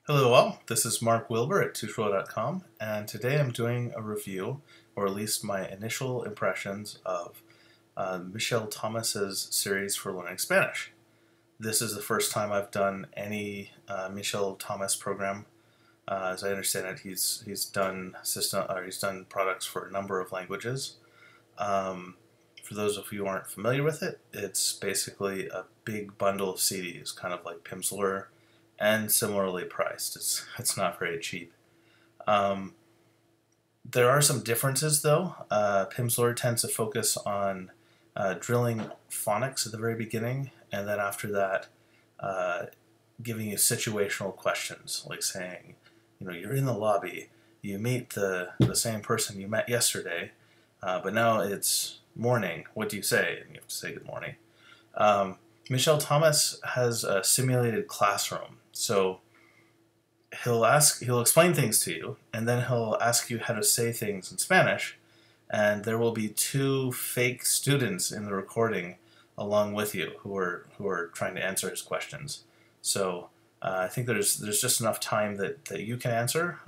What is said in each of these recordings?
Hello all, this is Mark Wilbur at tutorial.com, and today I'm doing a review, or at least my initial impressions of Michel Thomas's series for learning Spanish. This is the first time I've done any Michel Thomas program. As I understand it, he's done products for a number of languages. For those of you who aren't familiar with it, it's basically a big bundle of CDs, kind of like Pimsleur, and similarly priced. It's not very cheap. There are some differences though. Pimsleur tends to focus on drilling phonics at the very beginning, and then after that giving you situational questions, like saying, you're in the lobby, you meet the same person you met yesterday, but now it's morning, what do you say? And you have to say good morning. Michel Thomas has a simulated classroom, so he'll explain things to you, and then he'll ask you how to say things in Spanish, and there will be two fake students in the recording along with you who are trying to answer his questions. So I think there's just enough time that you can answer,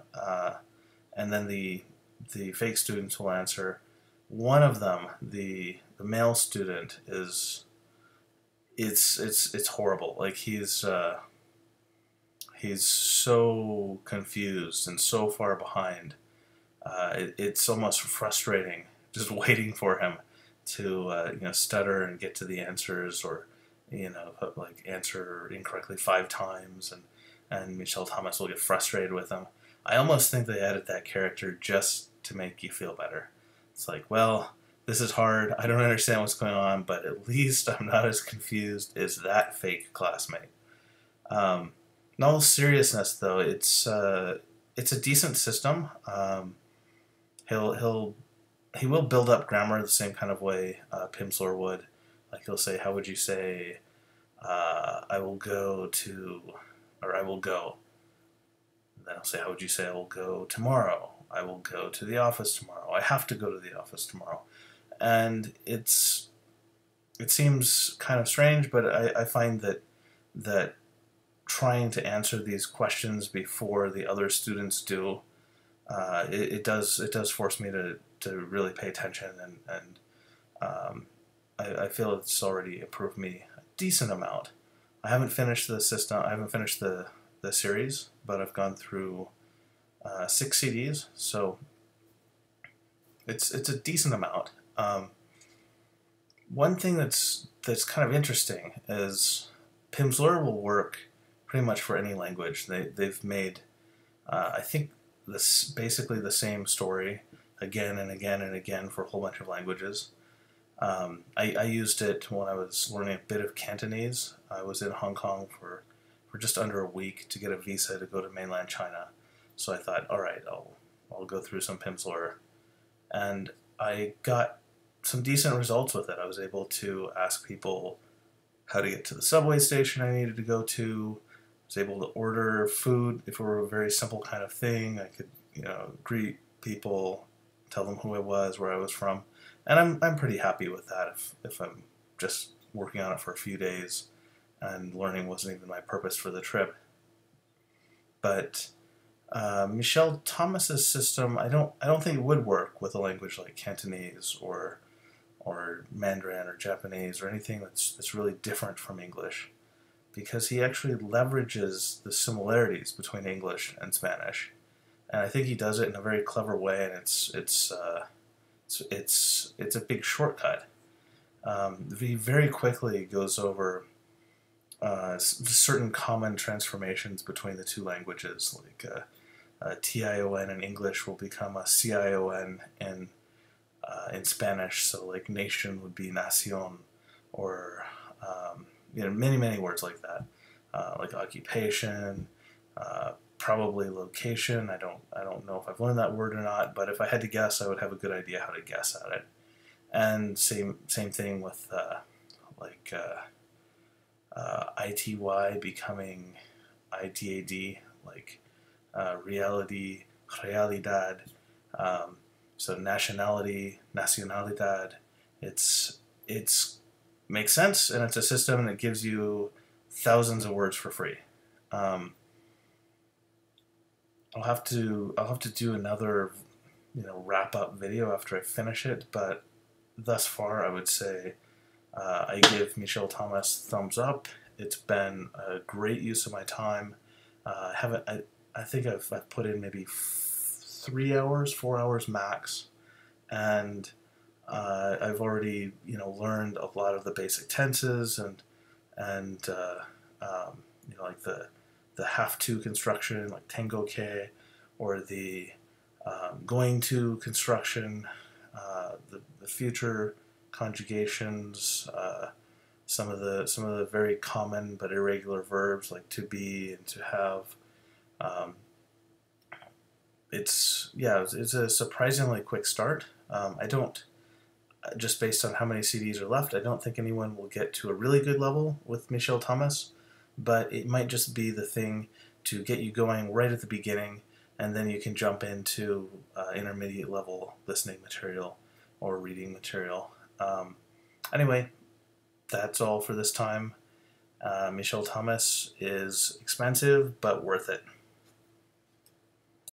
and then the fake students will answer. One of them, the male student, it's horrible. Like he's so confused and so far behind. It's almost frustrating just waiting for him to stutter and get to the answers, or like answer incorrectly 5 times, and Michel Thomas will get frustrated with him. I almost think they added that character just to make you feel better. It's like, well, this is hard, I don't understand what's going on, but at least I'm not as confused as that fake classmate. In all seriousness, though, it's a decent system. He will build up grammar the same kind of way Pimsleur would. Like he'll say, how would you say, I will go to, or I will go. And then he'll say, how would you say, I will go tomorrow? I will go to the office tomorrow. I have to go to the office tomorrow. And it seems kind of strange, but I find that trying to answer these questions before the other students do, it does force me to really pay attention, and I feel it's already improved me a decent amount. I haven't finished the system. I haven't finished the series, but I've gone through 6 CDs, so it's a decent amount. One thing that's kind of interesting is Pimsleur will work pretty much for any language. They've made I think this basically the same story again and again and again for a whole bunch of languages. I used it when I was learning a bit of Cantonese. I was in Hong Kong for just under a week to get a visa to go to mainland China. So I thought, all right, I'll go through some Pimsleur, and I got some decent results with it. I was able to ask people how to get to the subway station I needed to go to. I was able to order food if it were a very simple kind of thing. I could, greet people, tell them who I was, where I was from, and I'm pretty happy with that. If I'm just working on it for a few days, and learning wasn't even my purpose for the trip. But Michel Thomas's system, I don't think it would work with a language like Cantonese or Mandarin or Japanese or anything that's really different from English, because he actually leverages the similarities between English and Spanish, and I think he does it in a very clever way, and it's a big shortcut. He very quickly goes over certain common transformations between the two languages, like TION in English will become a CION in Spanish, so like nation would be nación, or many words like that, like occupation, probably location. I don't know if I've learned that word or not, but if I had to guess, I would have a good idea how to guess at it. And same thing with ITY becoming IDAD, like reality, realidad. So nationality, nacionalidad. It's makes sense, and it's a system that gives you thousands of words for free. I'll have to do another, wrap up video after I finish it. But thus far, I would say I give Michel Thomas thumbs up. It's been a great use of my time. I think I've put in maybe 3 hours, 4 hours max, and I've already learned a lot of the basic tenses and like the have to construction like tengo ke, or the going to construction, the future conjugations, some of the very common but irregular verbs like to be and to have. Um, it's a surprisingly quick start. I don't Just based on how many CDs are left, I don't think anyone will get to a really good level with Michel Thomas, but it might just be the thing to get you going right at the beginning, and then you can jump into intermediate level listening material or reading material. Anyway, that's all for this time. Michel Thomas is expensive, but worth it.